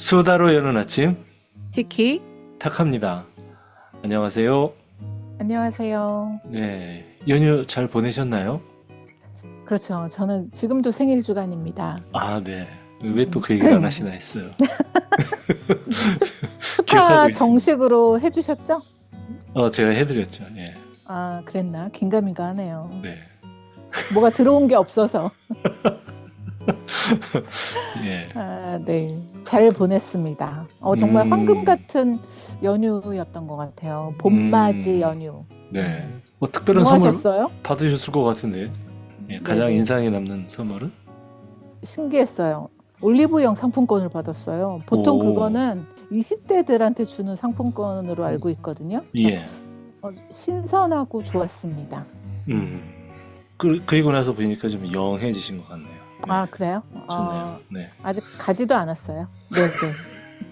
수다로 여는 아침 티키, 탁합니다. 안녕하세요. 안녕하세요. 네, 연휴 잘 보내셨나요? 그렇죠. 저는 지금도 생일 주간입니다. 아, 네. 왜 또 그 얘기를 안 하시나 했어요. 기억하고 축하 있습니다. 정식으로 해주셨죠? 제가 해드렸죠. 예, 아, 그랬나? 긴가민가 하네요. 네, 뭐가 들어온 게 없어서. 예. 아, 네. 잘 보냈습니다. 정말 황금 같은 연휴였던 것 같아요. 봄맞이 연휴. 네. 뭐 특별한 뭐 선물 하셨어요? 받으셨을 것 같은데, 예, 가장 네네. 인상에 남는 선물은? 신기했어요. 올리브영 상품권을 받았어요. 보통 오, 그거는 20대들한테 주는 상품권으로 알고 있거든요. 그래서 예. 신선하고 좋았습니다. 음. 그리고 나서 보니까 좀 영해지신 것 같네요. 네, 아, 그래요? 좋네요. 네. 아직 가지도 않았어요. 네,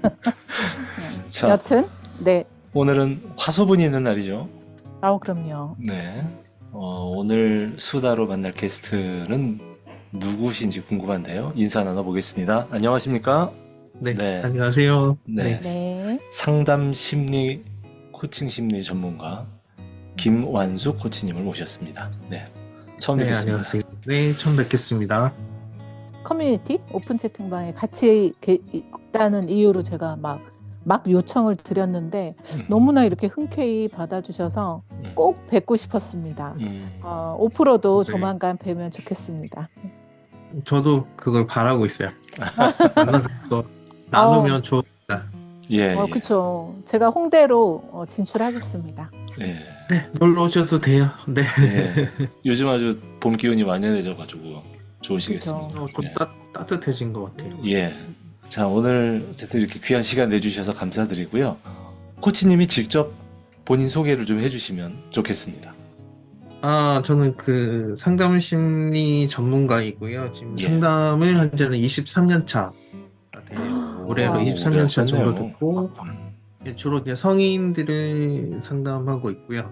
네. 자, 여튼, 네. 오늘은 화수분이 있는 날이죠. 그럼요. 네. 오늘 수다로 만날 게스트는 누구신지 궁금한데요. 인사 나눠보겠습니다. 안녕하십니까? 네, 네. 안녕하세요. 네. 네. 상담 심리, 코칭 심리 전문가 김완숙 코치님을 모셨습니다. 네. 처음 네, 뵙겠습니다. 안녕하세요. 네, 처음 뵙겠습니다. 커뮤니티 오픈 채팅방에 같이 있다는 이유로 제가 막 요청을 드렸는데 너무나 이렇게 흔쾌히 받아주셔서 꼭 뵙고 싶었습니다. 오프로도 네. 조만간 뵈면 좋겠습니다. 저도 그걸 바라고 있어요. 만나서 또 나누면 좋습니다. 예, 예. 그쵸. 제가 홍대로 진출하겠습니다. 예. 네, 놀러 오셔도 돼요. 네. 예. 요즘 아주 봄 기운이 완연해져가지고 좋으시겠습니다. 좀 예. 따뜻해진 것 같아요. 예. 자, 오늘 어쨌든 이렇게 귀한 시간 내주셔서 감사드리고요. 코치님이 직접 본인 소개를 좀 해주시면 좋겠습니다. 저는 그 상담 심리 전문가이고요. 지금 예. 상담을 현재는 23년 차가 돼요. 올해로 와우, 23년 차 정도 오래 됐고, 주로 그냥 성인들을 상담하고 있고요.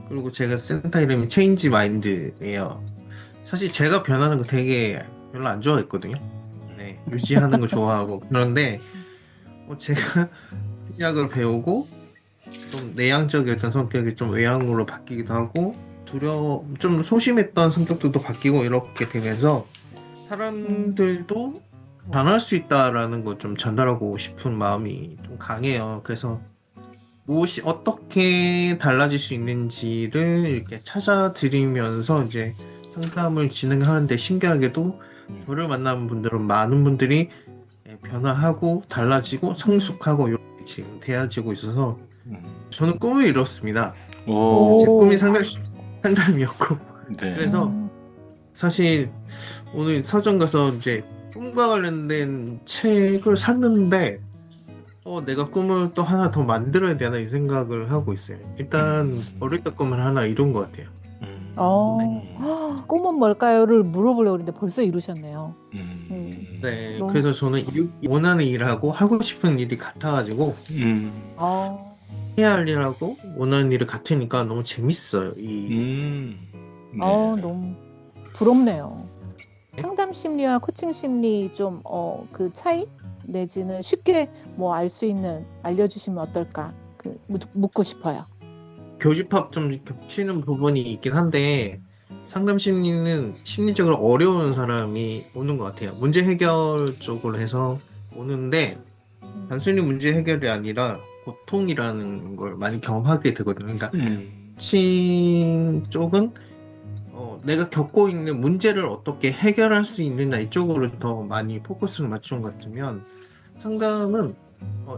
그리고 제가 센터 이름이 체인지 마인드예요. 사실 제가 변하는 거 되게 별로 안 좋아했거든요. 네, 유지하는 거 좋아하고 그런데 제가 심리학을 배우고 좀 내향적이었던 성격이 좀 외향으로 바뀌기도 하고 좀 소심했던 성격도 바뀌고 이렇게 되면서 사람들도 변할 수 있다라는 거 좀 전달하고 싶은 마음이 좀 강해요. 그래서 무엇이 어떻게 달라질 수 있는지를 이렇게 찾아드리면서 이제 상담을 진행하는데 신기하게도 저를 만나는 분들은 많은 분들이 변화하고 달라지고 성숙하고 이렇게 지금 되어지고 있어서 저는 꿈을 이뤘습니다. 오, 제 꿈이 상담이었고 네. 그래서 사실 오늘 서점 가서 이제 꿈과 관련된 책을 샀는데 내가 꿈을 또 하나 더 만들어야 되나 이 생각을 하고 있어요. 일단 어릴 때 꿈을 하나 이룬 것 같아요. 꿈은 뭘까요?를 물어보려고 했는데 벌써 이루셨네요. 네, 너무- 그래서 저는 원하는 일하고 하고 싶은 일이 같아가지고 해야 할 일하고 원하는 일이 같으니까 너무 재밌어요. 네. 너무 부럽네요. 네? 상담 심리와 코칭 심리 좀 그 차이 내지는 쉽게 뭐 알 수 있는 알려주시면 어떨까 묻고 싶어요. 교집합 좀 겹치는 부분이 있긴 한데 상담 심리는 심리적으로 어려운 사람이 오는 것 같아요. 문제 해결 쪽으로 해서 오는데 단순히 문제 해결이 아니라 고통이라는 걸 많이 경험하게 되거든요. 그러니까 코칭 쪽은 내가 겪고 있는 문제를 어떻게 해결할 수 있느냐 이쪽으로 더 많이 포커스를 맞춘 것 같으면 상담은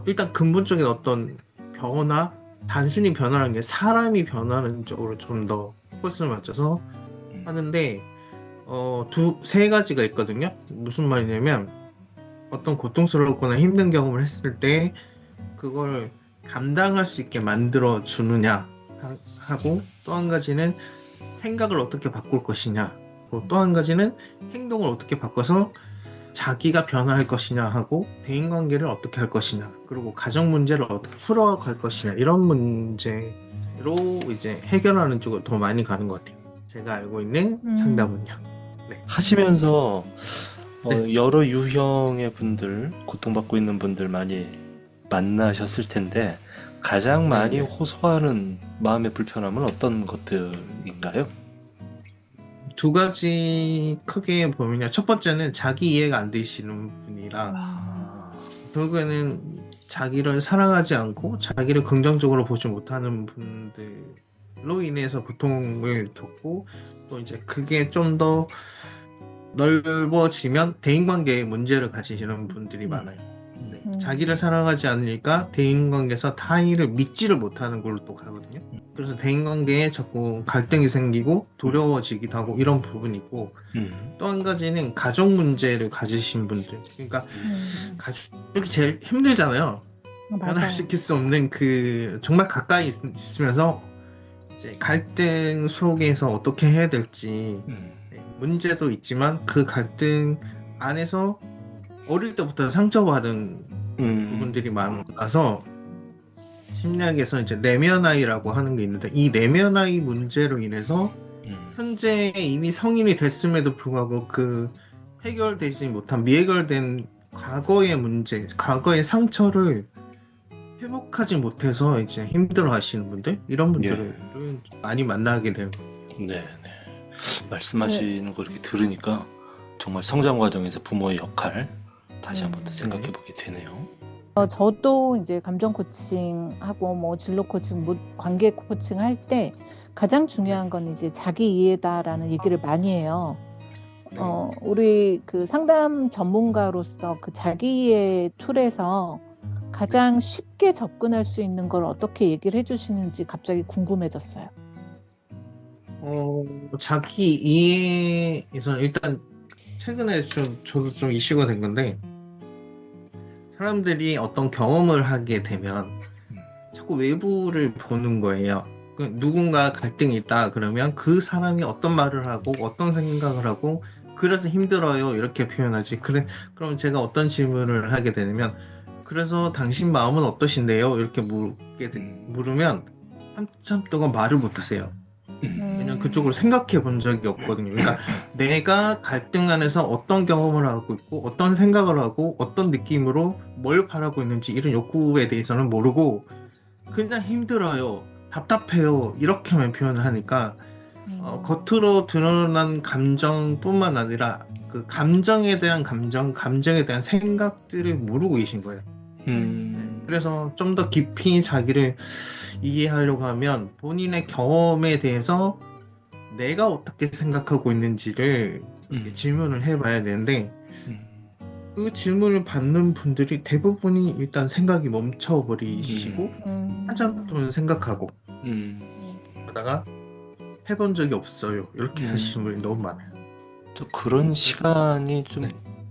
일단 근본적인 어떤 변화, 단순히 변화라는 게 사람이 변하는 쪽으로 좀 더 포커스를 맞춰서 하는데 세 가지가 있거든요. 무슨 말이냐면 어떤 고통스럽거나 힘든 경험을 했을 때 그걸 감당할 수 있게 만들어 주느냐 하고 또 한 가지는 생각을 어떻게 바꿀 것이냐 또 한 가지는 행동을 어떻게 바꿔서 자기가 변화할 것이냐 하고 대인관계를 어떻게 할 것이냐 그리고 가정 문제를 어떻게 풀어갈 것이냐 이런 문제로 이제 해결하는 쪽으로 더 많이 가는 것 같아요. 제가 알고 있는 상담은요. 네. 하시면서 여러 유형의 분들, 고통받고 있는 분들 많이 만나셨을 텐데 가장 많이 네네. 호소하는 마음의 불편함은 어떤 것들인가요? 두 가지 크게 보면요. 첫 번째는 자기 이해가 안 되시는 분이라 결국에는 자기를 사랑하지 않고 자기를 긍정적으로 보지 못하는 분들로 인해서 고통을 겪고 또 이제 그게 좀 더 넓어지면 대인관계에 문제를 가지시는 분들이 많아요. 네. 자기를 사랑하지 않으니까 대인관계에서 타인을 믿지를 못하는 걸로 또 가거든요. 그래서 대인관계에 자꾸 갈등이 생기고 두려워지기도 하고 이런 부분이 있고 또 한 가지는 가족 문제를 가지신 분들. 그러니까 가족이 제일 힘들잖아요. 맞아요. 변화시킬 수 없는 그 정말 가까이 있으면서 이제 갈등 속에서 어떻게 해야 될지 문제도 있지만 그 갈등 안에서 어릴 때부터 상처받은 부분들이 많아서 심리학에서 이제 내면아이라고 하는 게 있는데 이 내면아이 문제로 인해서 현재 이미 성인이 됐음에도 불구하고 그 해결되지 못한 미해결된 과거의 문제, 과거의 상처를 회복하지 못해서 이제 힘들어 하시는 분들 이런 분들을 많이 만나게 돼요. 네, 네. 말씀하시는 거 이렇게 들으니까 정말 성장 과정에서 부모의 역할 다시 한번 더 생각해 보게 되네요. 저도 이제 감정 코칭하고 뭐 진로 코칭, 관계 코칭 할 때 가장 중요한 건 이제 자기 이해다라는 얘기를 많이 해요. 우리 그 상담 전문가로서 그 자기 이해 툴에서 가장 쉽게 접근할 수 있는 걸 어떻게 얘기를 해주시는지 갑자기 궁금해졌어요. 자기 이해에서 일단 최근에 저도 좀 이슈가 된 건데 사람들이 어떤 경험을 하게 되면 자꾸 외부를 보는 거예요. 누군가 갈등이 있다 그러면 그 사람이 어떤 말을 하고 어떤 생각을 하고 그래서 힘들어요 이렇게 표현하지. 그럼 제가 어떤 질문을 하게 되냐면 그래서 당신 마음은 어떠신데요? 이렇게 물으면 한참 동안 말을 못 하세요. 왜냐면 그쪽으로 생각해 본 적이 없거든요. 그러니까 내가 갈등 안에서 어떤 경험을 하고 있고 어떤 생각을 하고 어떤 느낌으로 뭘 바라고 있는지 이런 욕구에 대해서는 모르고 그냥 힘들어요, 답답해요 이렇게만 표현을 하니까 겉으로 드러난 감정뿐만 아니라 그 감정에 대한 감정에 대한 생각들을 모르고 계신 거예요. 그래서 좀 더 깊이 자기를 이해하려고 하면 본인의 경험에 대해서 내가 어떻게 생각하고 있는지를 질문을 해봐야 되는데 그 질문을 받는 분들이 대부분이 일단 생각이 멈춰버리시고 한참 동안 생각하고 그러다가 해본 적이 없어요 이렇게 하시는 분이 너무 많아요. 또 그런 시간이 좀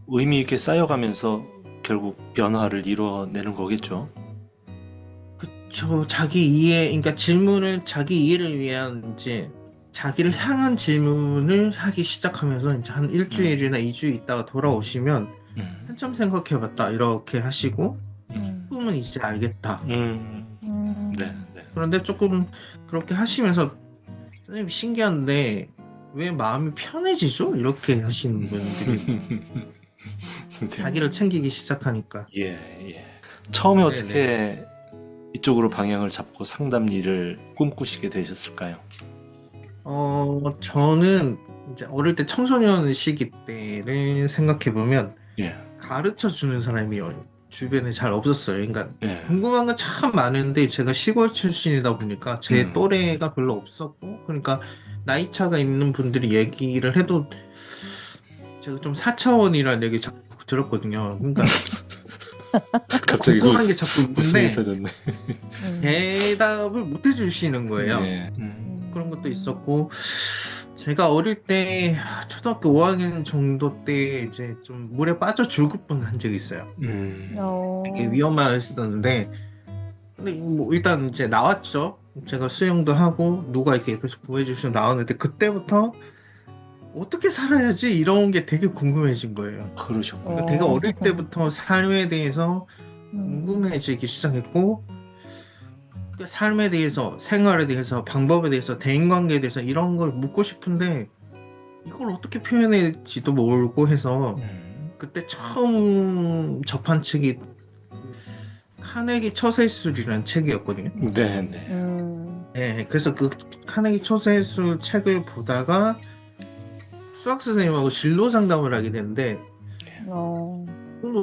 의미 있게 쌓여가면서 결국 변화를 이뤄내는 거겠죠. 그쵸. 자기 이해, 그러니까 질문을 자기 이해를 위한 이제 자기를 향한 질문을 하기 시작하면서 이제 한 일주일이나 2주 있다가 돌아오시면 한참 생각해봤다 이렇게 하시고 조금은 이제 알겠다. 네. 그런데 조금 그렇게 하시면서 선생님 신기한데 왜 마음이 편해지죠? 이렇게 하시는 분들이 자기를 챙기기 시작하니까. 처음에 어떻게 이쪽으로 방향을 잡고 상담 일을 꿈꾸시게 되셨을까요? 저는 이제 어릴 때 청소년 시기 때를 생각해보면 가르쳐 주는 사람이 주변에 잘 없었어요. 그러니까 궁금한 건 참 많은데 제가 시골 출신이다 보니까 제 또래가 별로 없었고 그러니까 나이 차가 있는 분들이 얘기를 해도 제가 좀 4차원이라는 얘기 자꾸 들었거든요. 그러니까 갑자기 궁금한 게 자꾸 있는데 있어졌네. 대답을 못 해주시는 거예요. 그런 것도 있었고 제가 어릴 때 초등학교 5학년 정도 때 이제 좀 물에 빠져 죽을 뻔한 적이 있어요. 되게 위험했었는데 근데 뭐 일단 이제 나왔죠. 제가 수영도 하고 누가 이렇게 옆에서 구해주시면 나왔는데 그때부터 어떻게 살아야지 이런 게 되게 궁금해진 거예요. 그러셨군요. 그러니까 되게 어릴 때부터 삶에 대해서 궁금해지기 시작했고 그 삶에 대해서, 생활에 대해서, 방법에 대해서, 대인관계에 대해서 이런 걸 묻고 싶은데 이걸 어떻게 표현할지도 모르고 해서 그때 처음 접한 책이 카네기 처세술이라는 책이었거든요. 네, 네. 네, 그래서 그 카네기 처세술 책을 보다가 수학 선생님하고 진로 상담을 하게 됐는데 어,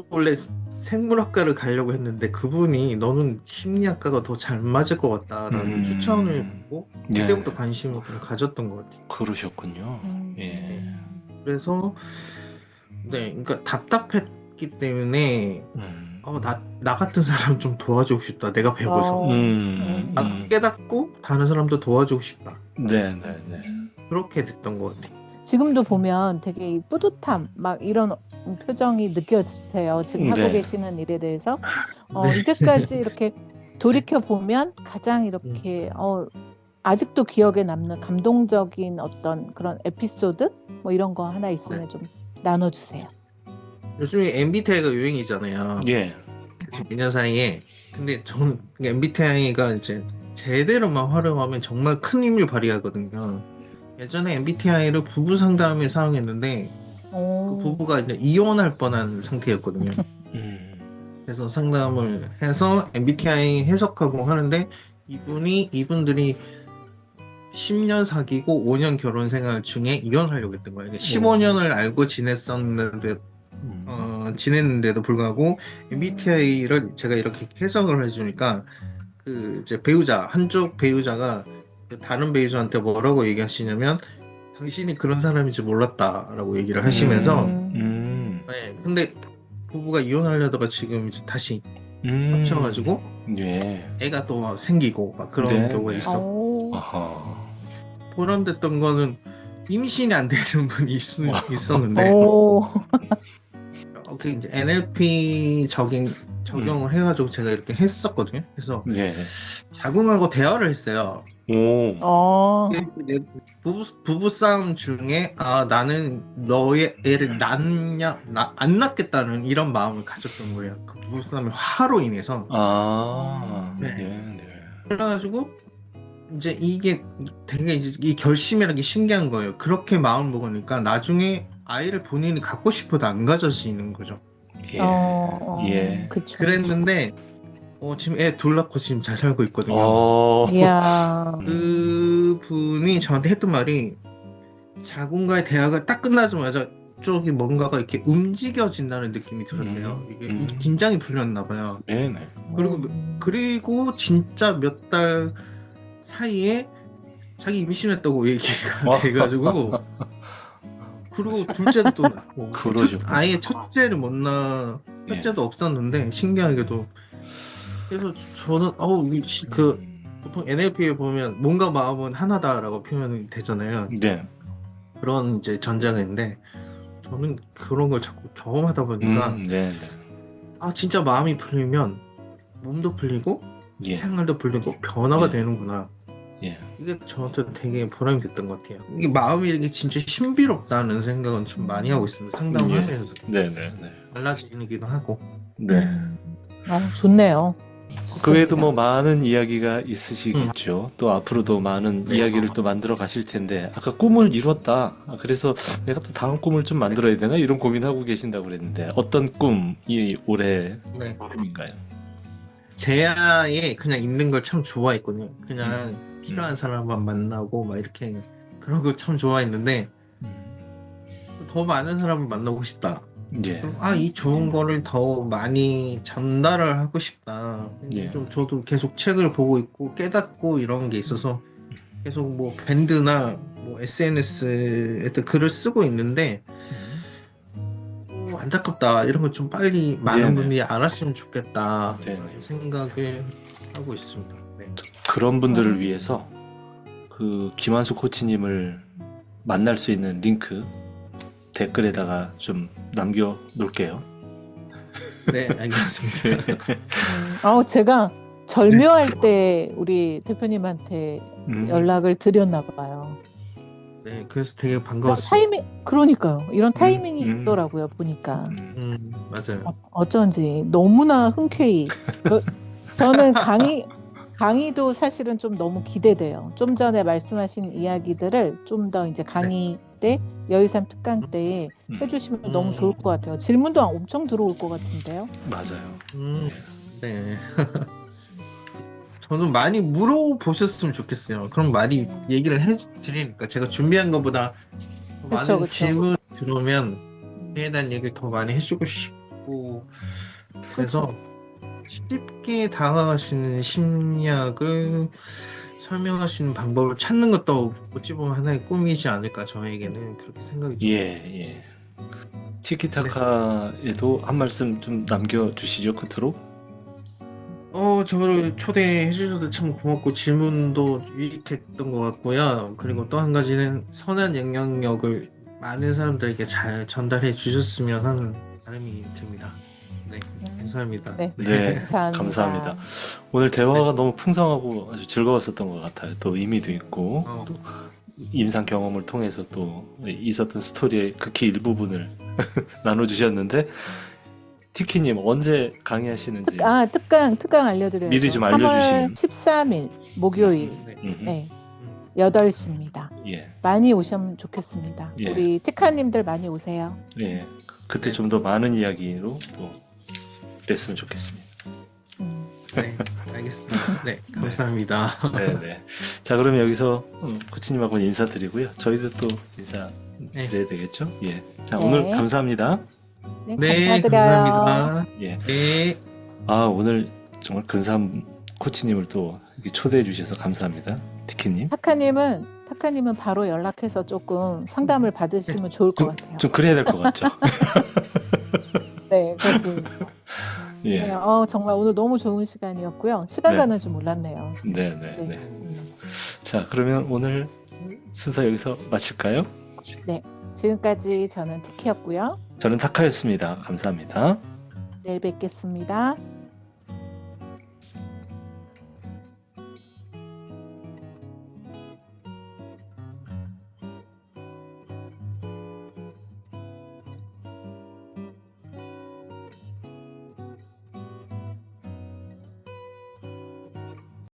원래 생물학과를 가려고 했는데 그분이 너는 심리학과가 더 잘 맞을 것 같다라는 추천을 받고 예. 그때부터 관심을 좀 가졌던 것 같아요. 그러셨군요. 예. 그래서 네, 그러니까 답답했기 때문에 나 같은 사람 좀 도와주고 싶다. 내가 배워서 나도 깨닫고 다른 사람도 도와주고 싶다. 네, 네, 네. 그렇게 됐던 것 같아요. 지금도 보면 되게 이 뿌듯함 막 이런 표정이 느껴지세요. 지금 하고 네. 계시는 일에 대해서 네. 이제까지 이렇게 돌이켜 보면 가장 이렇게 아직도 기억에 남는 감동적인 어떤 그런 에피소드 뭐 이런 거 하나 있으면 좀 나눠주세요. 요즘에 MBTI가 유행이잖아요. 예. 지금 2년 사이에. 근데 저는 MBTI가 이제 제대로만 활용하면 정말 큰 힘을 발휘하거든요. 예전에 MBTI를 부부 상담에 사용했는데 그 부부가 이제 이혼할 뻔한 상태였거든요. 그래서 상담을 해서 MBTI 해석하고 하는데 이분들이 10년 사귀고 5년 결혼 생활 중에 이혼하려고 했던 거예요. 15년을 알고 지냈는데도 불구하고 MBTI를 제가 이렇게 해석을 해주니까 그 이제 한쪽 배우자가 다른 배우자한테 뭐라고 얘기하시냐면 당신이 그런 사람인지 몰랐다라고 얘기를 하시면서 네, 근데 부부가 이혼하려다가 지금 이제 다시 합쳐가지고 예. 애가 또 막 생기고 막 그런 네, 경우가 네. 있어. 아하. 보람됐던 거는 임신이 안 되는 분이 있었는데 그 이제 NLP 적용을 해가지고 제가 이렇게 했었거든요. 그래서 예. 자궁하고 대화를 했어요. 오. 부부 싸움 중에 나는 너의 애를 안 낳겠다는 이런 마음을 가졌던 거예요. 그 부부 싸움의 화로 인해서. 네. 네. 네. 그래가지고 이제 이게 되게 이제 이 결심이라는 게 신기한 거예요. 그렇게 마음 먹으니까 나중에 아이를 본인이 갖고 싶어도 안 가져지는 거죠. 예. 예. 그쵸. 그랬는데 지금 애 둘 낳고 지금 잘 살고 있거든요. 이야. 그분이 저한테 했던 말이 자궁과의 대화가 딱 끝나자마자 쪽이 뭔가가 이렇게 움직여진다는 느낌이 들었대요. 이게 긴장이 풀렸나 봐요. 네네. 그리고 진짜 몇 달 사이에 자기 임신했다고 얘기가 돼가지고 그리고 둘째도 또 낳고 아예 첫째를 첫째도 없었는데 신기하게도 그래서 저는 보통 NLP에 보면 몸과 마음은 하나다라고 표현이 되잖아요. 네. 그런 이제 전자가 있는데 저는 그런 걸 자꾸 경험하다 보니까 진짜 마음이 풀리면 몸도 풀리고 생활도 풀리고 변화가 되는구나. 이게 저한테 되게 보람이 됐던 것 같아요. 이게 마음이 이게 진짜 신비롭다는 생각은 좀 많이 하고 있습니다. 상담을 하면서 달라지기도 하고. 네. 좋네요. 그 외에도 뭐 많은 이야기가 있으시겠죠. 또 앞으로도 많은 이야기를 또 만들어 가실 텐데 아까 꿈을 이뤘다. 그래서 내가 또 다음 꿈을 좀 만들어야 되나 이런 고민하고 계신다고 그랬는데 어떤 꿈이 올해 꿈인가요? 제야에 그냥 있는 걸 참 좋아했거든요. 그냥 필요한 사람만 만나고 막 이렇게 그런 걸 참 좋아했는데 더 많은 사람을 만나고 싶다. 이 좋은 거를 더 많이 전달을 하고 싶다. 좀 저도 계속 책을 보고 있고 깨닫고 이런 게 있어서 계속 뭐 밴드나 뭐 SNS에 글을 쓰고 있는데 안타깝다. 이런 거 좀 빨리 많은 분들이 알았으면 좋겠다 생각을 하고 있습니다. 그런 분들을 위해서 그 김한수 코치님을 만날 수 있는 링크 댓글에다가 좀 남겨 놓을게요. 네, 알겠습니다. 제가 절묘할 때 우리 대표님한테 연락을 드렸나 봐요. 네, 그래서 되게 반가웠어요. 그러니까요. 이런 타이밍이 있더라고요, 보니까. 맞아요. 어쩐지 너무나 흔쾌히. 저는 강의도 사실은 좀 너무 기대돼요. 좀 전에 말씀하신 이야기들을 좀 더 이제 강의 때, 여의삼 특강 때 해주시면 너무 좋을 것 같아요. 질문도 엄청 들어올 것 같은데요. 맞아요. 네. 저는 많이 물어보셨으면 좋겠어요. 그럼 많이 얘기를 해드리니까 제가 준비한 것보다 더 많은 그쵸, 그쵸. 질문 들어오면 그에 대한 얘기를 더 많이 해주고 싶고 그래서 쉽게 다가가시는 심리학을 설명할 수 있는 방법을 찾는 것도 어찌 보면 하나의 꿈이지 않을까 저에게는 그렇게 생각이 좀 예. 티키타카에도 한 말씀 좀 남겨주시죠, 끝으로. 저를 초대해 주셔서 참 고맙고 질문도 유익했던 것 같고요. 그리고 또 한 가지는 선한 영향력을 많은 사람들에게 잘 전달해 주셨으면 하는 바람이 듭니다. 네, 감사합니다. 네. 네, 감사합니다. 감사합니다. 오늘 대화가 너무 풍성하고 아주 즐거웠었던 것 같아요. 또 의미도 있고, 어, 또 임상 경험을 통해서 또 있었던 스토리의 극히 일부분을 나눠주셨는데, 티키님 언제 강의하시는지. 특강 알려드려야죠. 미리 좀 3월 알려주시면. 13일 목요일 네. 네, 8시입니다. 예, 많이 오시면 좋겠습니다. 예. 우리 티카님들 많이 오세요. 예. 그때 좀 더 많은 이야기로 또 뵀으면 좋겠습니다. 네. 네, 알겠습니다. 네, 감사합니다. 네. 자, 그러면 여기서 코치님하고 인사드리고요. 저희도 또 인사드려야 되겠죠? 예. 자, 네. 오늘 감사합니다. 네, 네, 감사드려요. 감사합니다. 예. 네. 오늘 정말 근사한 코치님을 또 이렇게 초대해 주셔서 감사합니다. 티키님. 타카님은 바로 연락해서 조금 상담을 받으시면 좋을 것 같아요. 좀 그래야 될 것 같죠? 네, 그렇습니다. 예. 네, 정말 오늘 너무 좋은 시간이었고요. 시간 네. 가는 줄 몰랐네요. 네. 자, 그러면 오늘 순서 여기서 마칠까요? 네, 지금까지 저는 티키였고요. 저는 타카였습니다. 감사합니다. 내일 뵙겠습니다.